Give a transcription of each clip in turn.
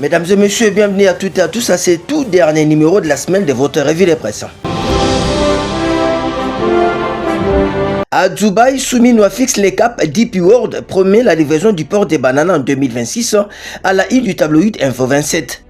Mesdames et messieurs, bienvenue à toutes et à tous à ce tout dernier numéro de la semaine de votre revue de presse. À Dubaï, Souminoua fixe les caps. DP World promet la livraison du port des bananes en 2026 à la île du tabloïd Info 27.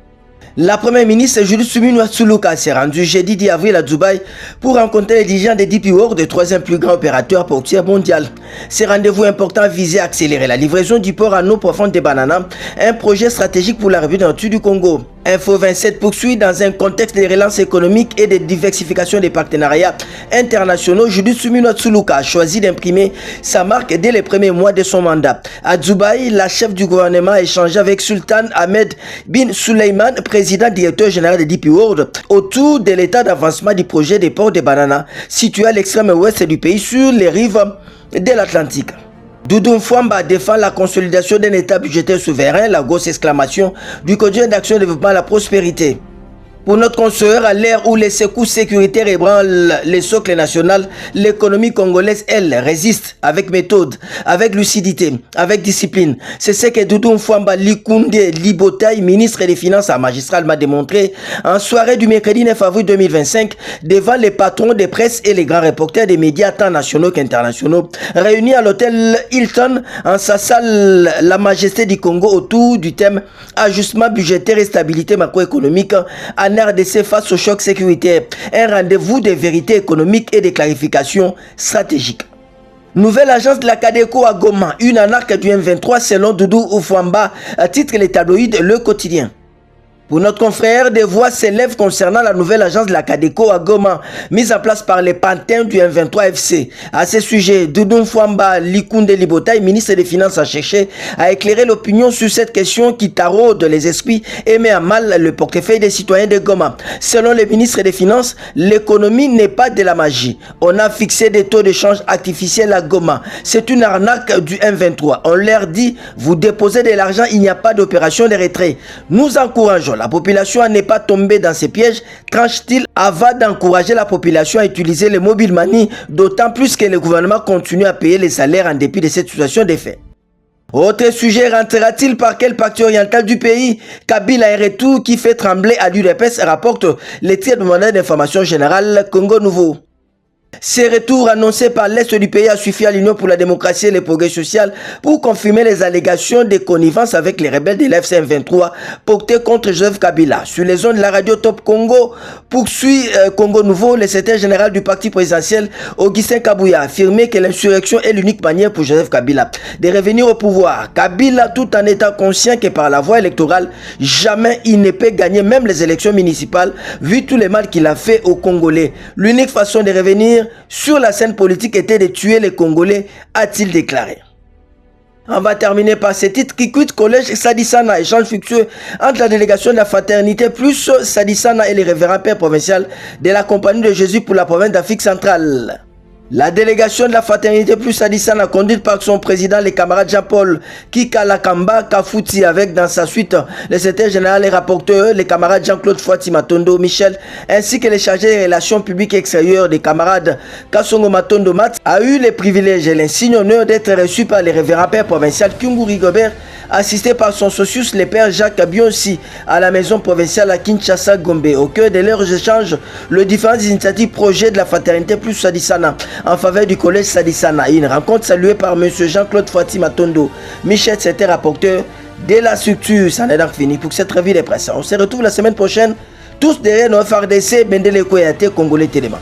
La première ministre Judith Suminwa Tsulouka s'est rendue jeudi 10 avril à Dubaï pour rencontrer les dirigeants de DP World, le troisième plus grand opérateur portuaire mondial. Ces rendez-vous importants visaient à accélérer la livraison du port en eau profonde des bananes, un projet stratégique pour la République nord du Congo. Info 27 poursuit dans un contexte de relance économique et de diversification des partenariats internationaux. Judith Suminwa Tsulouka a choisi d'imprimer sa marque dès les premiers mois de son mandat. À Dubaï, la chef du gouvernement a échangé avec Sultan Ahmed bin Suleiman, président directeur général de DP World, autour de l'état d'avancement du projet des ports de bananes situé à l'extrême ouest du pays sur les rives de l'Atlantique. Doudou Mfwamba défend la consolidation d'un état budgétaire souverain, la grosse exclamation du quotidien d'action développement à la prospérité. Pour notre consoeur, à l'ère où les secousses sécuritaires ébranlent les socles nationaux, l'économie congolaise, elle, résiste avec méthode, avec lucidité, avec discipline. C'est ce que Doudou Mfwamba Likunde Libotaï, ministre des Finances à magistral, m'a démontré en soirée du mercredi 9 avril 2025 devant les patrons des presses et les grands reporters des médias tant nationaux qu'internationaux, réunis à l'hôtel Hilton en sa salle La Majesté du Congo autour du thème ajustement budgétaire et stabilité macroéconomique en RDC face au choc sécuritaire, un rendez-vous de vérité économique et de clarification stratégique. Nouvelle agence de la Cadeco à Goma, une anarque du M23 selon Doudou Mfwamba, à titre les tabloïds Le Quotidien. Pour notre confrère, des voix s'élèvent concernant la nouvelle agence de la Cadeco à Goma, mise en place par les pantins du M23 FC. À ce sujet, Doudou Mfwamba Likunde Libotaï, ministre des Finances, a cherché à éclairer l'opinion sur cette question qui taraude les esprits et met à mal le portefeuille des citoyens de Goma. Selon le ministre des Finances, l'économie n'est pas de la magie. On a fixé des taux de change artificiels à Goma. C'est une arnaque du M23. On leur dit, vous déposez de l'argent, il n'y a pas d'opération de retrait. Nous encourageons la population à ne pas tomber dans ces pièges, tranche-t-il, avant d'encourager la population à utiliser le mobile money, d'autant plus que le gouvernement continue à payer les salaires en dépit de cette situation de fait. Autre sujet, rentrera-t-il par quelle partie orientale du pays? Kabila un retour qui fait trembler à l'UDPS, rapporte le tiers de mandat d'information générale Congo Nouveau. Ces retours annoncés par l'Est du pays a suffi à l'Union pour la démocratie et le progrès social pour confirmer les allégations de connivence avec les rebelles de l'FCM 23 portées contre Joseph Kabila. Sur les zones de la radio Top Congo, poursuit Congo Nouveau, le secrétaire général du parti présidentiel Augustin Kabouya a affirmé que l'insurrection est l'unique manière pour Joseph Kabila de revenir au pouvoir. Kabila, tout en étant conscient que par la voie électorale, jamais il ne peut gagner même les élections municipales, vu tout le mal qu'il a fait aux Congolais. L'unique façon de revenir sur la scène politique était de tuer les Congolais, a-t-il déclaré. On va terminer par ce titre qui quitte collège Sadisana, échange fructueux entre la délégation de la fraternité plus Sadisana et les révérends pères provincial de la Compagnie de Jésus pour la province d'Afrique centrale. La délégation de la fraternité plus Sadisana, conduite par son président, le camarade Jean-Paul Kikalakamba Kafouti, avec dans sa suite le secrétaire général et rapporteur, les camarades Jean-Claude Fouati Matondo Michel, ainsi que les chargés des relations publiques et extérieures des camarades Kassongo Matondo Mat, a eu le privilège et l'insigne honneur d'être reçu par les révérends pères provincial Kyungu Rigobert, assisté par son socius le père Jacques Bionsi à la maison provinciale à Kinshasa Gombe. Au cœur de leurs échanges, les différentes initiatives projets de la fraternité plus Sadisana en faveur du collège Sadisana. Une rencontre saluée par M. Jean-Claude Fouati Matondo. Michel, c'était rapporteur de la structure. Ça n'est donc fini pour cette revue de presse. On se retrouve la semaine prochaine, tous derrière nos FRDC, Bendele Koyate, Congolais Téléma.